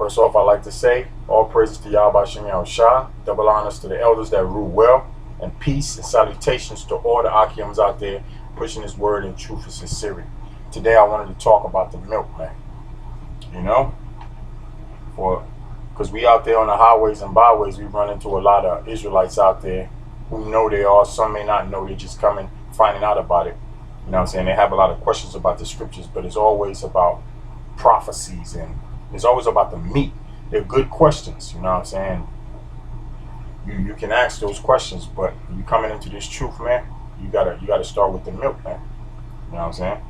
First off, I'd like to say all praises to Yahweh Shem Shah, double honors to the elders that rule well, and peace and salutations to all the Akims out there pushing his word in truth and sincerity. Today I wanted to talk about the milk, man. You know, because we out there on the highways and byways, we run into a lot of Israelites out there who know they are. Some may not know. They're just coming, finding out about it. You know what I'm saying? They have a lot of questions about the scriptures, but it's always about prophecies and it's always about the meat. They're good questions, you know what I'm saying? You can ask those questions, but you coming into this truth, man, you gotta start with the milk, man. You know what I'm saying?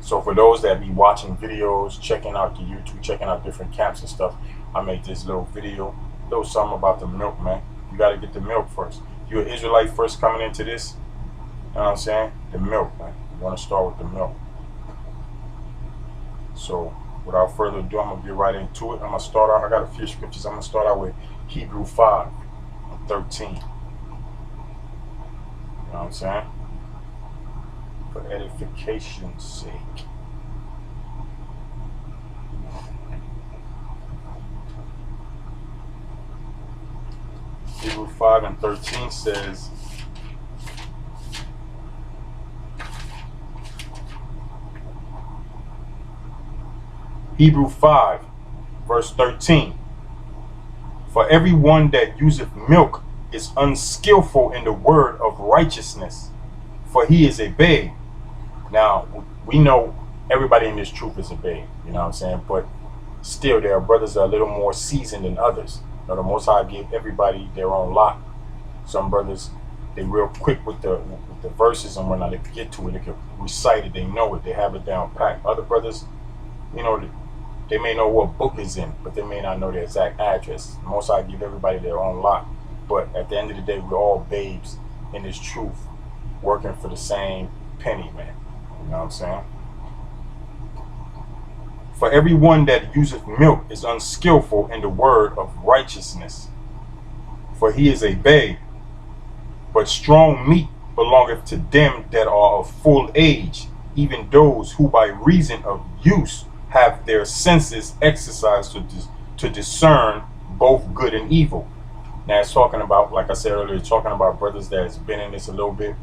So for those that be watching videos, checking out the YouTube, checking out different camps and stuff, I made this little video, little something about the milk, man. You gotta get the milk first. If you're an Israelite first coming into this, you know what I'm saying? The milk, man. You wanna start with the milk. So without further ado, I'm going to get right into it. I'm going to start out, I got a few scriptures. I'm going to start out with Hebrew 5:13. You know what I'm saying? For edification's sake. Hebrew 5:13 says, Hebrew 5:13. For everyone that useth milk is unskillful in the word of righteousness, for he is a babe. Now, we know everybody in this truth is a babe, you know what I'm saying? But still, there are brothers that are a little more seasoned than others. You know, the Most High gave everybody their own lot. Some brothers, they real quick with the verses and whatnot. They can get to it, they can recite it, they know it, they have it down packed. Other brothers, you know, they may know what book is in, but they may not know the exact address. Most I give everybody their own lot. But at the end of the day, we're all babes in this truth, working for the same penny, man. You know what I'm saying? For everyone that useth milk is unskillful in the word of righteousness, for he is a babe. But strong meat belongeth to them that are of full age, even those who by reason of use have their senses exercised to discern both good and evil. Now it's talking about, like I said earlier, talking about brothers that's been in this a little bit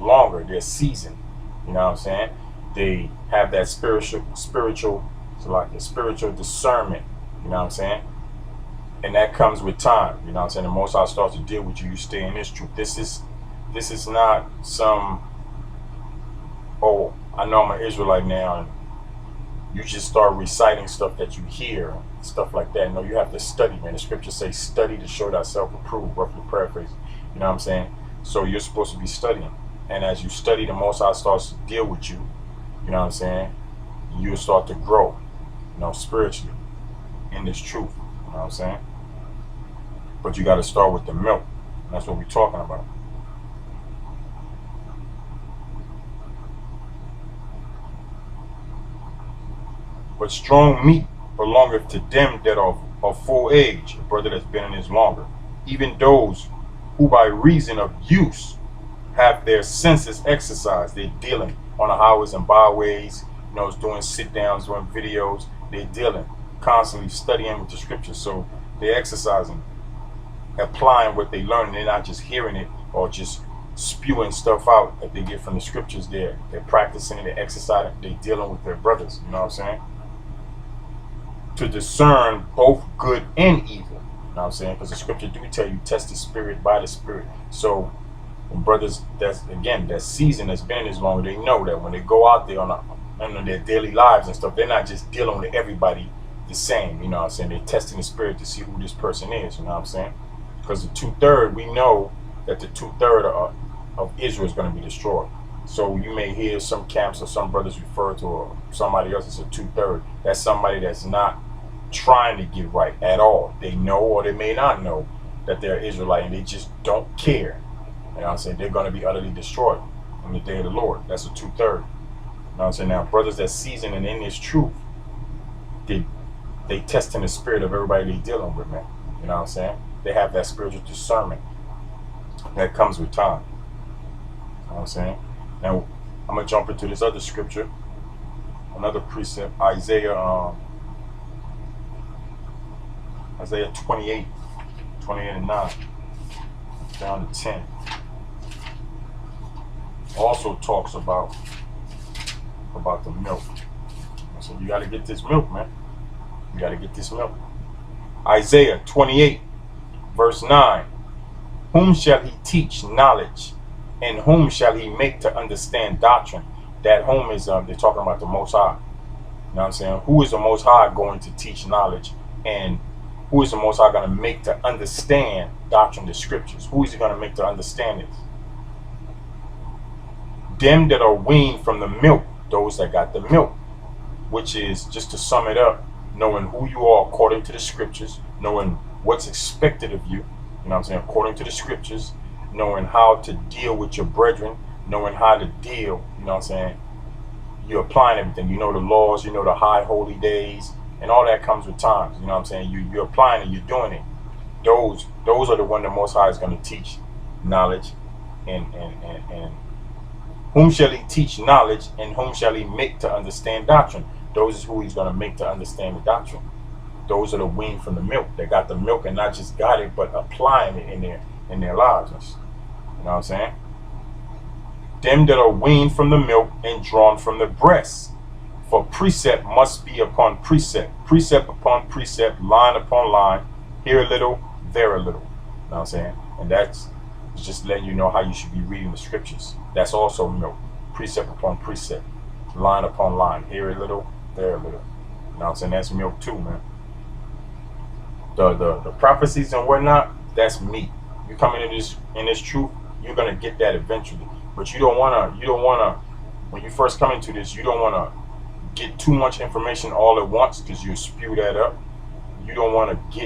longer. They're seasoned. You know what I'm saying? They have that spiritual, so like the spiritual discernment. You know what I'm saying? And that comes with time. You know what I'm saying? The Most High starts to deal with you. You stay in this truth. This is not some, oh, I know I'm an Israelite now, and you just start reciting stuff that you hear, stuff like that. No, you have to study, man. The scriptures say, study to show thyself approved, roughly paraphrase. You know what I'm saying? So you're supposed to be studying. And as you study, the Most High starts to deal with you. You know what I'm saying? You'll start to grow, you know, spiritually in this truth. You know what I'm saying? But you got to start with the milk. And that's what we're talking about. But strong meat belongeth to them that are of full age, a brother that's been in this longer, even those who by reason of use have their senses exercised. They're dealing on the highways and byways, you know, doing sit downs, doing videos. They're dealing, constantly studying with the scriptures. So they're exercising, applying what they learn. They're not just hearing it or just spewing stuff out that they get from the scriptures. They're practicing it, they're exercising, they're dealing with their brothers. You know what I'm saying? To discern both good and evil. You know what I'm saying? Because the scripture do tell you, test the spirit by the spirit. So when brothers that's seasoned, that's been as long, they know that when they go out there on their daily lives and stuff, they're not just dealing with everybody the same. You know what I'm saying? They're testing the spirit to see who this person is. You know what I'm saying? Because the 2/3, we know that the 2/3 of Israel is going to be destroyed. So you may hear some camps or some brothers refer to or somebody else as a 2/3. That's somebody that's not trying to get right at all. They know or they may not know that they're Israelite and they just don't care. You know what I'm saying? They're going to be utterly destroyed on the day of the Lord. That's a 2/3. You know what I'm saying? Now, brothers that's seasoned and in this truth, they test in the spirit of everybody they're dealing with, man. You know what I'm saying? They have that spiritual discernment that comes with time. You know what I'm saying? Now, I'm going to jump into this other scripture, another precept, Isaiah Isaiah 28, 28 and 9, down to 10. Also talks about the milk. So you got to get this milk, man. You got to get this milk. Isaiah 28, verse 9. Whom shall he teach knowledge? And whom shall he make to understand doctrine? That whom is, they're talking about the Most High. You know what I'm saying? Who is the Most High going to teach knowledge? And who is the Most High going to make to understand doctrine, the scriptures? Who is he going to make to understand it? Them that are weaned from the milk, those that got the milk, which is, just to sum it up, knowing who you are according to the scriptures, knowing what's expected of you, you know what I'm saying, according to the scriptures, knowing how to deal with your brethren, knowing how to deal, you know what I'm saying, you're applying everything. You know the laws, you know the high holy days, and all that comes with times, you know what I'm saying, you're applying it, you're doing it. Those are the one the Most High is going to teach knowledge, and whom shall he teach knowledge, and whom shall he make to understand doctrine? Those is who he's going to make to understand the doctrine. Those are the weaned from the milk. They got the milk and not just got it, but applying it in their lives. You know what I'm saying? Them that are weaned from the milk and drawn from the breast. For precept must be upon precept, precept upon precept, line upon line, here a little, there a little. You know what I'm saying? And that's just letting you know how you should be reading the scriptures. That's also milk. Precept upon precept, line upon line, here a little, there a little. You know what I'm saying? That's milk too, man. The prophecies and whatnot, that's meat. You come into this truth, you're gonna get that eventually. But you don't wanna when you first come into this, you don't wanna get too much information all at once, because you spew that up. You don't wanna get